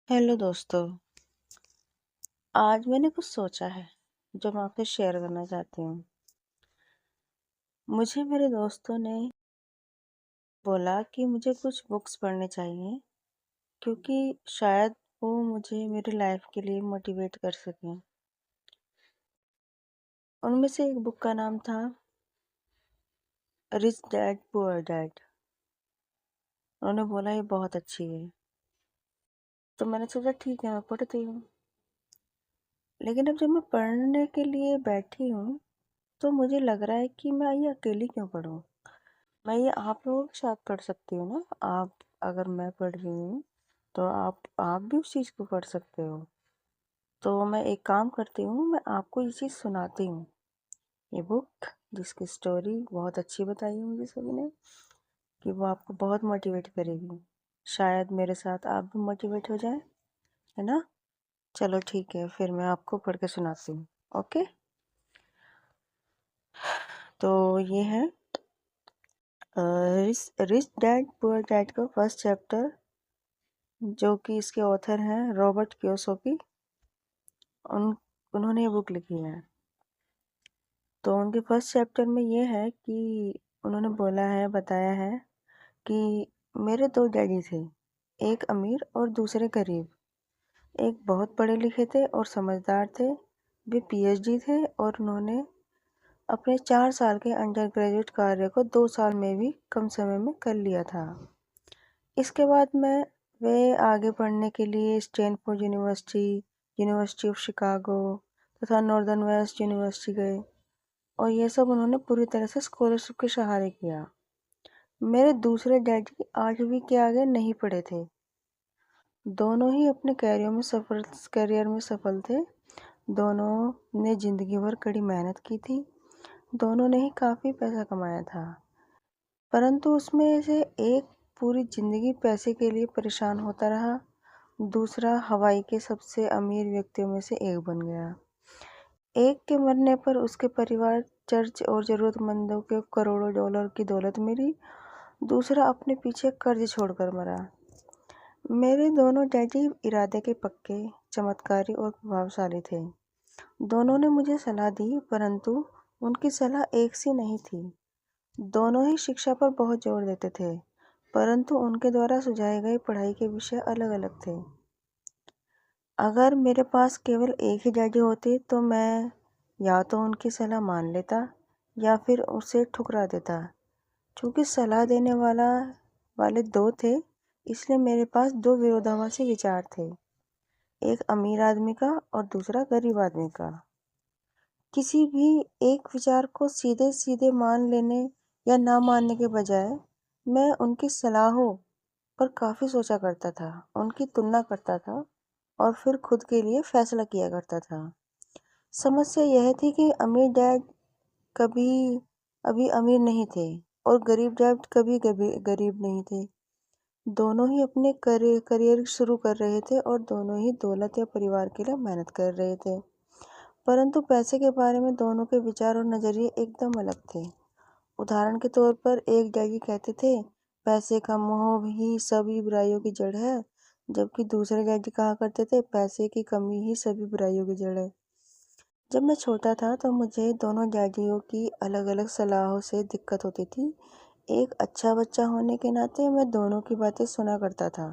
Hello दोस्तों। आज मैंने कुछ सोचा है जो मैं आपसे शेयर करना चाहती हूँ। मुझे मेरे दोस्तों ने बोला कि मुझे कुछ बुक्स पढ़ने चाहिए क्योंकि शायद वो मुझे मेरी लाइफ के लिए मोटिवेट कर सकें। उनमें से एक बुक का नाम था रिच डैड पुअर डैड। उन्होंने बोला ये बहुत अच्छी है, तो मैंने सोचा ठीक है मैं पढ़ती हूँ। लेकिन अब जब मैं पढ़ने के लिए बैठी हूँ तो मुझे लग रहा है कि मैं ये अकेली क्यों पढूं। मैं ये आप लोगों के साथ पढ़ सकती हूँ ना। आप अगर मैं पढ़ रही हूँ तो आप भी उस चीज़ को पढ़ सकते हो। तो मैं एक काम करती हूँ, मैं आपको ये चीज़ सुनाती हूँ। ये बुक जिसकी स्टोरी बहुत अच्छी बताई है मुझे सभी ने कि वो आपको बहुत मोटिवेट करेगी। शायद मेरे साथ आप भी मोटिवेट हो जाए, है ना। चलो ठीक है, फिर मैं आपको पढ़ के सुनाती हूँ। ओके, तो ये है रिच डैड पुअर डैड का फर्स्ट चैप्टर, जो कि इसके ऑथर हैं रॉबर्ट कियोसाकी। उन उन्होंने ये बुक लिखी है। तो उनके फर्स्ट चैप्टर में ये है कि उन्होंने बताया है कि मेरे दो डैडी थे, एक अमीर और दूसरे गरीब। एक बहुत पढ़े लिखे थे और समझदार थे, वे पीएचडी थे और उन्होंने अपने 4 साल के अंडर ग्रेजुएट कार्य को 2 साल में भी कम समय में कर लिया था। इसके बाद में वे आगे पढ़ने के लिए Stanford university, university of Chicago तथा नॉर्दर्न वेस्ट यूनिवर्सिटी गए और ये सब उन्होंने पूरी तरह से स्कॉलरशिप के सहारे किया। मेरे दूसरे डैडी 8वीं के आगे नहीं पढ़े थे। दोनों ही अपने करियर में सफल थे। दोनों ने जिंदगी भर कड़ी मेहनत की थी। दोनों ने ही काफ़ी पैसा कमाया था, परंतु उसमें से एक पूरी जिंदगी पैसे के लिए परेशान होता रहा। दूसरा हवाई के सबसे अमीर व्यक्तियों में से एक बन गया। एक के मरने पर उसके परिवार, चर्च और जरूरतमंदों को करोड़ों डॉलर की दौलत मिली। दूसरा अपने पीछे कर्ज छोड़कर मरा। मेरे दोनों डैडी इरादे के पक्के, चमत्कारी और प्रभावशाली थे। दोनों ने मुझे सलाह दी, परंतु उनकी सलाह एक सी नहीं थी। दोनों ही शिक्षा पर बहुत जोर देते थे, परंतु उनके द्वारा सुझाए गए पढ़ाई के विषय अलग-अलग थे। अगर मेरे पास केवल एक ही डैडी होते तो मैं या तो उनकी सलाह मान लेता या फिर उसे ठुकरा देता। चूँकि सलाह देने वाले दो थे, इसलिए मेरे पास दो विरोधाभासी विचार थे, एक अमीर आदमी का और दूसरा गरीब आदमी का। किसी भी एक विचार को सीधे-सीधे मान लेने या ना मानने के बजाय मैं उनकी सलाहों पर काफ़ी सोचा करता था, उनकी तुलना करता था और फिर खुद के लिए फैसला किया करता था। समस्या यह थी कि अमीर डैड कभी अभी अमीर नहीं थे और गरीब डैड कभी गरीब नहीं थे। दोनों ही अपने करियर शुरू कर रहे थे और दोनों ही दौलत या परिवार के लिए मेहनत कर रहे थे, परंतु पैसे के बारे में दोनों के विचार और नज़रिए एकदम अलग थे। उदाहरण के तौर पर एक डैडी कहते थे, पैसे का मोह ही सभी बुराइयों की जड़ है, जबकि दूसरे डैडी कहा करते थे, पैसे की कमी ही सभी बुराइयों की जड़ है। जब मैं छोटा था तो मुझे दोनों डैडियों की अलग-अलग सलाहों से दिक्कत होती थी। एक अच्छा बच्चा होने के नाते मैं दोनों की बातें सुना करता था।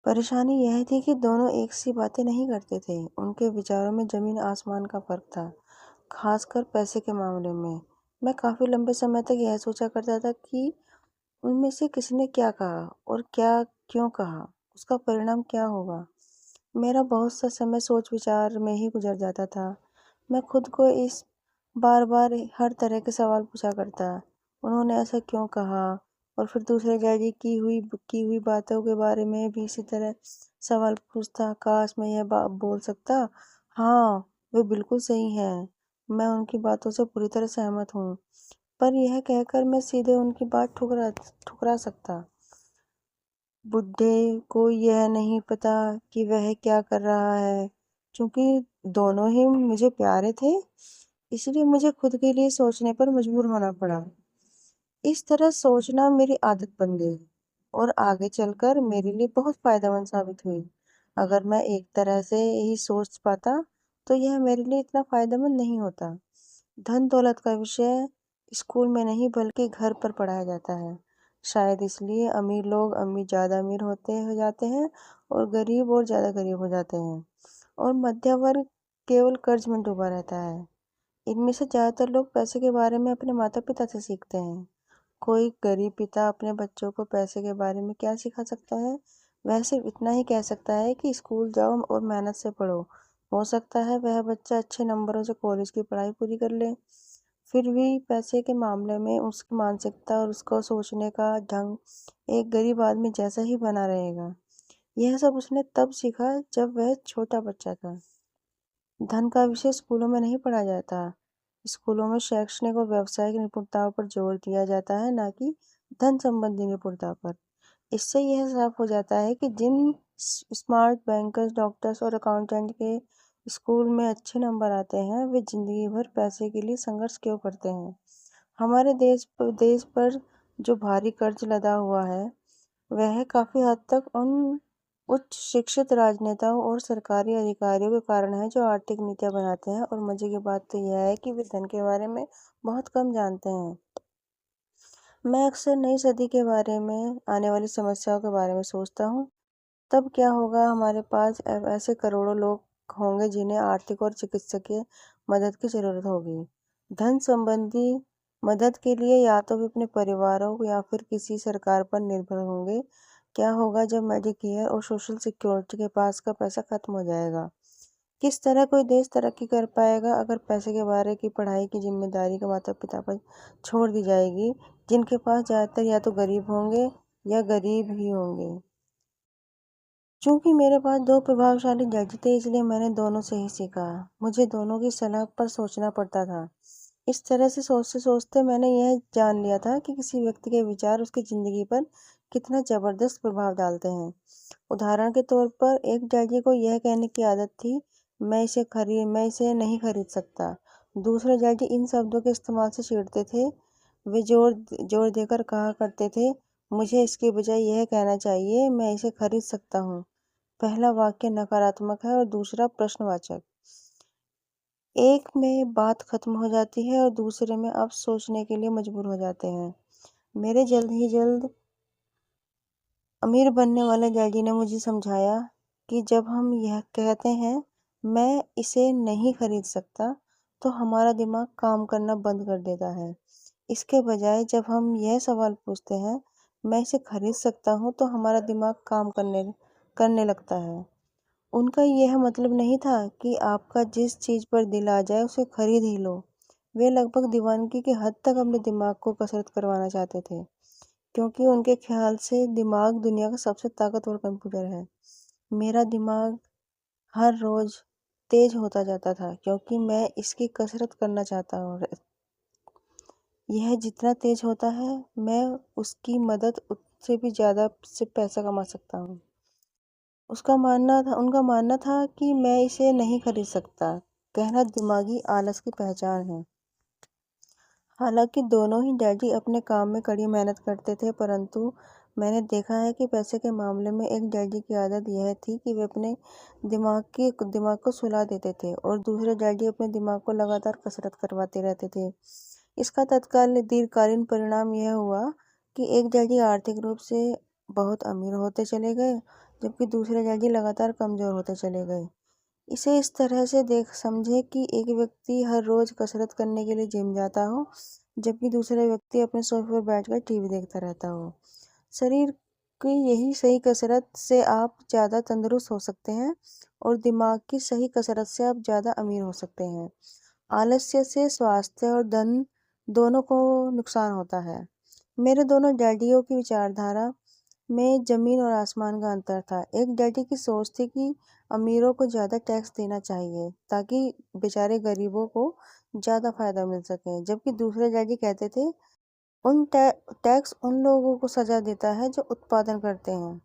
परेशानी यह थी कि दोनों एक सी बातें नहीं करते थे। उनके विचारों में ज़मीन आसमान का फ़र्क था, खासकर पैसे के मामले में। मैं काफ़ी लंबे समय तक यह सोचा करता था कि उनमें से किसने क्या कहा और क्या क्यों कहा, उसका परिणाम क्या होगा। मेरा बहुत सा समय सोच-विचार में ही गुज़र जाता था। मैं खुद को इस बार-बार हर तरह के सवाल पूछा करता, उन्होंने ऐसा क्यों कहा? और फिर दूसरे डैडी की हुई बातों के बारे में भी इसी तरह सवाल पूछता, काश मैं यह बोल सकता, हाँ, वे बिल्कुल सही हैं, मैं उनकी बातों से पूरी तरह सहमत हूँ। पर यह कहकर मैं सीधे उनकी बात ठुकरा सकता। बुड्ढे को यह नहीं पता कि वह क्या कर रहा है। चूँकि दोनों ही मुझे प्यारे थे, इसलिए मुझे खुद के लिए सोचने पर मजबूर होना पड़ा। इस तरह सोचना मेरी आदत बन गई और आगे चलकर मेरे लिए बहुत फ़ायदेमंद साबित हुई। अगर मैं एक तरह से ही सोच पाता तो यह मेरे लिए इतना फायदेमंद नहीं होता। धन दौलत का विषय स्कूल में नहीं बल्कि घर पर पढ़ाया जाता है। शायद इसलिए अमीर लोग अमीर ज़्यादा अमीर होते हो जाते हैं और गरीब और ज़्यादा गरीब हो जाते हैं, और मध्य वर्ग केवल कर्ज में डूबा रहता है। इनमें से ज़्यादातर लोग पैसे के बारे में अपने माता पिता से सीखते हैं। कोई गरीब पिता अपने बच्चों को पैसे के बारे में क्या सिखा सकता है? वह सिर्फ इतना ही कह सकता है कि स्कूल जाओ और मेहनत से पढ़ो। हो सकता है वह बच्चा अच्छे नंबरों से कॉलेज की पढ़ाई पूरी कर ले। फिर भी पैसे के मामले में उसकी मानसिकता और उसका सोचने का ढंग एक गरीब आदमी जैसा ही बना रहेगा। यह सब उसने तब सीखा जब वह छोटा बच्चा था। धन का विषय स्कूलों में नहीं पढ़ाया जाता। स्कूलों में शैक्षणिक और व्यावसायिक निपुणताओं पर जोर दिया जाता है, ना कि धन संबंधी निपुणता पर। इससे यह साफ हो जाता है कि जिन स्मार्ट बैंकर्स, डॉक्टर्स और अकाउंटेंट के स्कूल में अच्छे नंबर आते हैं, वे जिंदगी भर पैसे के लिए संघर्ष क्यों करते हैं। हमारे देश पर जो भारी कर्ज लदा हुआ है, वह काफी हद तक उन उच्च शिक्षित राजनेताओं और सरकारी अधिकारियों के कारण है जो आर्थिक नीतियां बनाते हैं। और मजे की बात तो यह है कि वे धन के बारे में बहुत कम जानते हैं। मैं अक्सर नई सदी के बारे में, आने वाली समस्याओं के बारे में सोचता हूँ। तब क्या होगा? हमारे पास ऐसे करोड़ों लोग होंगे जिन्हें आर्थिक और चिकित्सकीय मदद की जरूरत होगी। धन संबंधी मदद के लिए या तो वे अपने परिवारों या फिर किसी सरकार पर निर्भर होंगे। क्या होगा जब मेडिकेयर और सोशल सिक्योरिटी के पास का पैसा खत्म हो जाएगा? किस तरह कोई देश तरक्की कर पाएगा अगर पैसे के बारे की पढ़ाई की जिम्मेदारी का माता पिता पर छोड़ दी जाएगी, जिनके पास ज़्यादातर या तो गरीब होंगे या गरीब ही होंगे। चूंकि मेरे पास दो प्रभावशाली जज थे, इसलिए मैंने दोनों से ही सीखा। मुझे दोनों की सलाह पर सोचना पड़ता था। इस तरह से सोचते सोचते मैंने यह जान लिया था कि किसी व्यक्ति के विचार उसकी जिंदगी पर कितना जबरदस्त प्रभाव डालते हैं। उदाहरण के तौर पर एक जज को यह कहने की आदत थी, मैं इसे नहीं खरीद सकता। दूसरे जज इन शब्दों के इस्तेमाल से चिढ़ते थे। वे जोर जोर देकर कहा करते थे, मुझे इसके बजाय यह कहना चाहिए, मैं इसे खरीद सकता हूँ। पहला वाक्य नकारात्मक है और दूसरा प्रश्नवाचक। एक में बात खत्म हो जाती है और दूसरे में आप सोचने के लिए मजबूर हो जाते हैं। मेरे जल्द ही जल्द अमीर बनने वाले डैडी ने मुझे समझाया कि जब हम यह कहते हैं, मैं इसे नहीं खरीद सकता, तो हमारा दिमाग काम करना बंद कर देता है। इसके बजाय जब हम यह सवाल पूछते हैं, मैं इसे खरीद सकता हूँ, तो हमारा दिमाग काम करने करने लगता है। उनका यह मतलब नहीं था कि आपका जिस चीज़ पर दिल आ जाए उसे खरीद ही लो। वे लगभग दीवानगी की हद तक अपने दिमाग को कसरत करवाना चाहते थे, क्योंकि उनके ख्याल से दिमाग दुनिया का सबसे ताकतवर कंप्यूटर है। मेरा दिमाग हर रोज तेज होता जाता था क्योंकि मैं इसकी कसरत करना चाहता हूँ। यह जितना तेज होता है, मैं उसकी मदद उससे भी ज़्यादा से पैसा कमा सकता हूँ। उनका मानना था कि मैं इसे नहीं खरीद सकता। कहना दिमागी आलस की पहचान है। हालांकि दोनों ही डैडी अपने काम में कड़ी मेहनत करते थे, परंतु मैंने देखा है कि पैसे के मामले में एक डैडी की आदत यह थी कि वे अपने दिमाग को सुला देते थे और दूसरे डैडी अपने दिमाग को लगातार कसरत करवाते रहते थे। इसका तत्काल दीर्घकालीन परिणाम यह हुआ कि एक डैडी आर्थिक रूप से बहुत अमीर होते चले गए, जबकि दूसरे डैडी लगातार कमजोर होते चले गए। इसे इस तरह से देख समझे कि एक व्यक्ति हर रोज कसरत करने के लिए जिम जाता हो, जबकि दूसरा व्यक्ति अपने सोफे पर बैठकर टीवी देखता रहता हो। शरीर की यही सही कसरत से आप ज़्यादा तंदुरुस्त हो सकते हैं और दिमाग की सही कसरत से आप ज़्यादा अमीर हो सकते हैं। आलस्य से स्वास्थ्य और धन दोनों को नुकसान होता है। मेरे दोनों डैडियों की विचारधारा में जमीन और आसमान का अंतर था। एक डैडी की सोच थी कि अमीरों को ज़्यादा टैक्स देना चाहिए ताकि बेचारे गरीबों को ज़्यादा फायदा मिल सके, जबकि दूसरे डैडी कहते थे टैक्स उन लोगों को सजा देता है जो उत्पादन करते हैं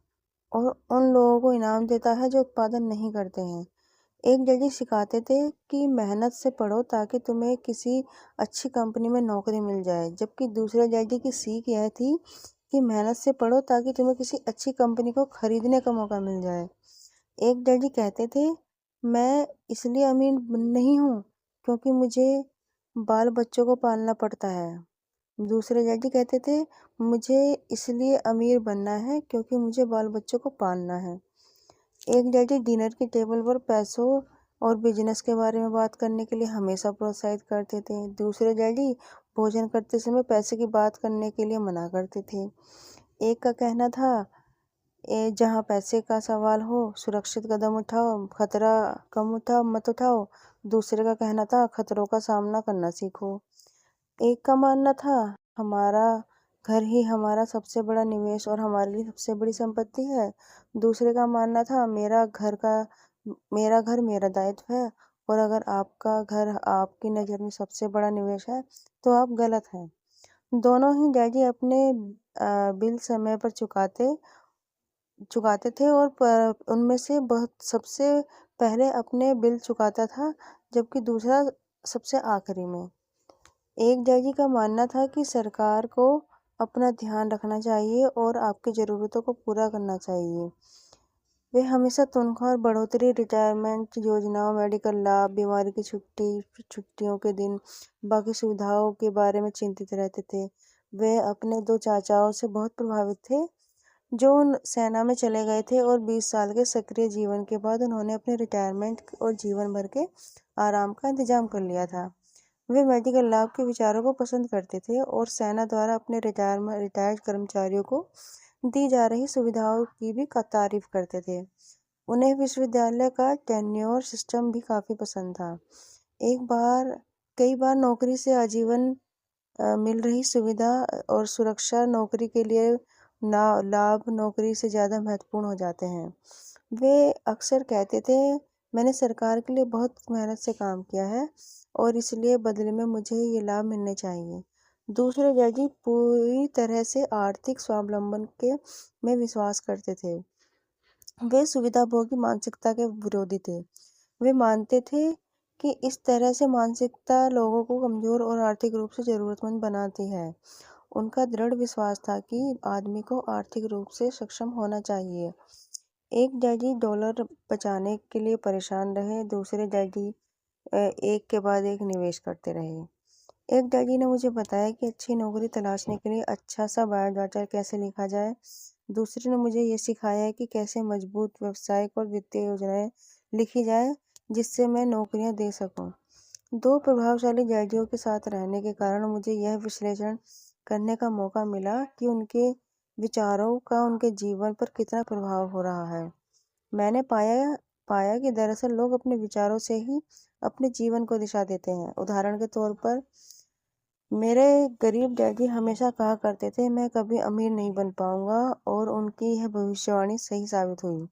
और उन लोगों को इनाम देता है जो उत्पादन नहीं करते हैं। एक डैडी सिखाते थे कि मेहनत से पढ़ो ताकि तुम्हें किसी अच्छी कंपनी में नौकरी मिल जाए, जबकि दूसरे डैडी की सीख यह थी कि मेहनत से पढ़ो ताकि तुम्हें किसी अच्छी कंपनी को खरीदने का मौका मिल जाए। एक डैडी कहते थे, मैं इसलिए अमीर नहीं हूँ क्योंकि मुझे बाल बच्चों को पालना पड़ता है। दूसरे डैडी कहते थे, मुझे इसलिए अमीर बनना है क्योंकि मुझे बाल बच्चों को पालना है। एक डैडी डिनर की टेबल पर पैसों और बिजनेस के बारे में बात करने के लिए हमेशा प्रोत्साहित करते थे। दूसरे डैडी भोजन करते समय पैसे की बात करने के लिए मना करते थे। एक का कहना था, जहाँ पैसे का सवाल हो सुरक्षित कदम उठाओ, खतरा कम उठाओ मत उठाओ। दूसरे का कहना था, खतरों का सामना करना सीखो। एक का मानना था, हमारा घर ही हमारा सबसे बड़ा निवेश और हमारे लिए सबसे बड़ी संपत्ति है। दूसरे का मानना था, मेरा घर मेरा दायित्व है, और अगर आपका घर आपकी नज़र में सबसे बड़ा निवेश है तो आप गलत हैं। दोनों ही डैडी अपने बिल समय पर चुकाते थे, और उनमें से बहुत सबसे पहले अपने बिल चुकाता था, जबकि दूसरा सबसे आखिरी में। एक डैडी का मानना था कि सरकार को अपना ध्यान रखना चाहिए और आपकी ज़रूरतों को पूरा करना चाहिए। वे हमेशा तनख्वाह और बढ़ोतरी, रिटायरमेंट योजनाओं, मेडिकल लाभ, बीमारी की छुट्टियों के दिन, बाकी सुविधाओं के बारे में चिंतित रहते थे। वे अपने दो चाचाओं से बहुत प्रभावित थे, जो सेना में चले गए थे, और 20 साल के सक्रिय जीवन के बाद उन्होंने अपने रिटायरमेंट और जीवन भर के आराम का इंतजाम कर लिया था। वे मेडिकल लाभ के विचारों को पसंद करते थे और सेना द्वारा अपने रिटायर्ड कर्मचारियों को दी जा रही सुविधाओं की भी तारीफ करते थे। उन्हें विश्वविद्यालय का टेन्योर सिस्टम भी काफ़ी पसंद था। कई बार नौकरी से आजीवन मिल रही सुविधा और सुरक्षा नौकरी के लिए लाभ नौकरी से ज़्यादा महत्वपूर्ण हो जाते हैं। वे अक्सर कहते थे, मैंने सरकार के लिए बहुत मेहनत से काम किया है और इसलिए बदले में मुझे ये लाभ मिलने चाहिए। दूसरे जज पूरी तरह से आर्थिक स्वावलंबन के में विश्वास करते थे। वे सुविधाभोगी मानसिकता के विरोधी थे। वे मानते थे कि इस तरह से मानसिकता लोगों को कमजोर और आर्थिक रूप से जरूरतमंद बनाती है। उनका दृढ़ विश्वास था कि आदमी को आर्थिक रूप से सक्षम होना चाहिए। एक डैडी डॉलर बचाने के लिए परेशान रहे, दूसरे डैडी एक के बाद एक निवेश करते रहे। एक डैडी ने मुझे बताया कि अच्छी नौकरी तलाशने के लिए अच्छा सा बायोडाटा कैसे लिखा जाए। दूसरे ने मुझे ये सिखाया है कि कैसे मजबूत व्यावसायिक और वित्तीय योजनाएं लिखी जाए जिससे मैं नौकरियां दे सकूं। दो प्रभावशाली डैडियों के साथ रहने के कारण मुझे यह विश्लेषण करने का मौका मिला कि उनके विचारों का उनके जीवन पर कितना प्रभाव हो रहा है। मैंने पाया कि दरअसल लोग अपने विचारों से ही अपने जीवन को दिशा देते हैं। उदाहरण के तौर पर, मेरे गरीब डैडी हमेशा कहा करते थे, मैं कभी अमीर नहीं बन पाऊंगा, और उनकी यह भविष्यवाणी सही साबित हुई।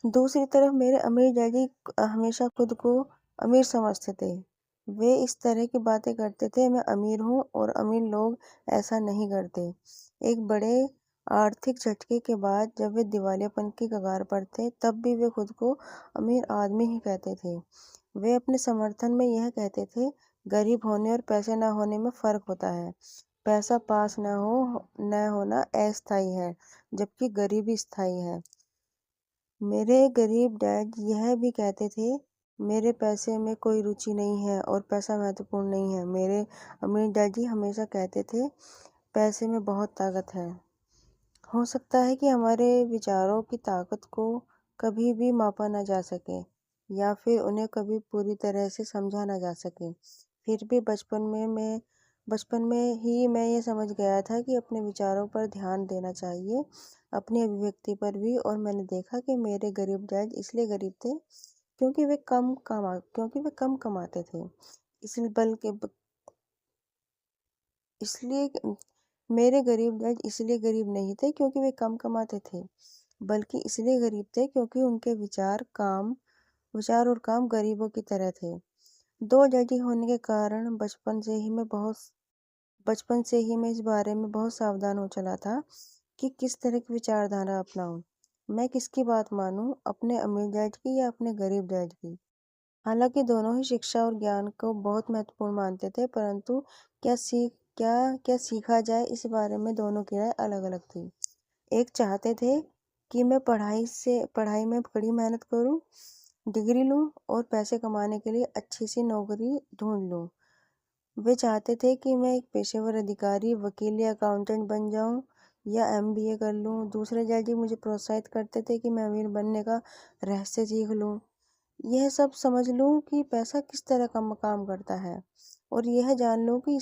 दूसरी तरफ मेरे अमीर डैडी हमेशा खुद को अमीर समझते थे। वे इस तरह की बातें करते थे, मैं अमीर हूँ और अमीर लोग ऐसा नहीं करते। एक बड़े आर्थिक झटके के बाद जब वे दिवालियापन की कगार पर थे, तब भी वे खुद को अमीर आदमी ही कहते थे। वे अपने समर्थन में यह कहते थे, गरीब होने और पैसे न होने में फ़र्क होता है। पैसा पास न होना अस्थायी है, जबकि गरीबी स्थायी है। मेरे गरीब डैड यह भी कहते थे, मेरे पैसे में कोई रुचि नहीं है और पैसा महत्वपूर्ण नहीं है। मेरे अमीर डैडी हमेशा कहते थे, पैसे में बहुत ताकत है। हो सकता है कि हमारे विचारों की ताकत को कभी भी मापा ना जा सके या फिर उन्हें कभी पूरी तरह से समझा ना जा सके। फिर भी बचपन में ही मैं ये समझ गया था कि अपने विचारों पर ध्यान देना चाहिए, अपनी अभिव्यक्ति पर भी। और मैंने देखा कि मेरे गरीब डैड इसलिए गरीब थे क्योंकि वे कम कमाते थे। इसलिए बल्कि इसलिए मेरे गरीब डैड इसलिए गरीब नहीं थे क्योंकि वे कम कमाते थे, बल्कि इसलिए गरीब थे क्योंकि उनके विचार और काम गरीबों की तरह थे। दो डैडी होने के कारण बचपन से ही मैं इस बारे में बहुत सावधान हो चला था कि किस तरह की विचारधारा अपनाऊं। मैं किसकी बात मानूं, अपने अमीर डैड की या अपने गरीब डैड की। हालांकि दोनों ही शिक्षा और ज्ञान को बहुत महत्वपूर्ण मानते थे, परंतु क्या सीख क्या क्या सीखा जाए, इस बारे में दोनों की राय अलग अलग थी। एक चाहते थे कि मैं पढ़ाई में कड़ी मेहनत करूं, डिग्री लूं और पैसे कमाने के लिए अच्छी सी नौकरी ढूंढ लूं। वे चाहते थे कि मैं एक पेशेवर अधिकारी, वकील या अकाउंटेंट बन जाऊं या एमबीए कर लूं। दूसरे जज मुझे प्रोत्साहित करते थे कि मैं अमीर बनने का रहस्य सीख लूं, यह सब समझ लूं कि पैसा किस तरह का काम करता है और यह जान लूं कि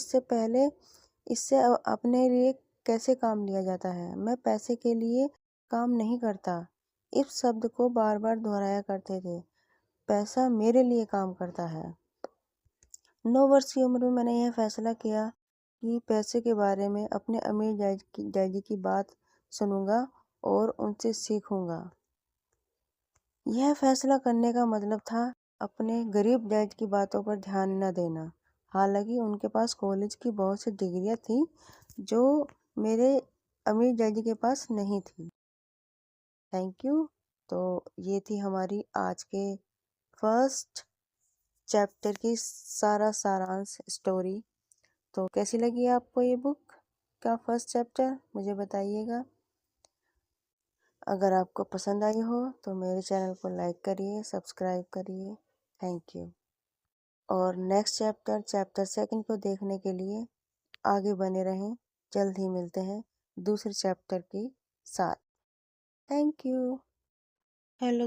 इससे अपने लिए कैसे काम लिया जाता है। मैं पैसे के लिए काम नहीं करता, इस शब्द को बार बार दोहराया करते थे। पैसा मेरे लिए काम करता है। 9 वर्ष की उम्र में मैंने यह फैसला किया कि पैसे के बारे में अपने अमीर डैडी की बात सुनूंगा और उनसे सीखूंगा। यह फैसला करने का मतलब था अपने गरीब डैड की बातों पर ध्यान न देना। हालांकि उनके पास कॉलेज की बहुत सी डिग्रियां थी जो मेरे अमीर डैडी के पास नहीं थी। Thank you. तो ये थी हमारी आज के फर्स्ट चैप्टर की सारांश स्टोरी। तो कैसी लगी आपको ये बुक का फर्स्ट चैप्टर, मुझे बताइएगा। अगर आपको पसंद आई हो तो मेरे चैनल को लाइक करिए, सब्सक्राइब करिए। Thank you. और नेक्स्ट चैप्टर सेकंड को देखने के लिए आगे बने रहें। जल्द ही मिलते हैं दूसरे चैप्टर के साथ। Thank you. हेलो।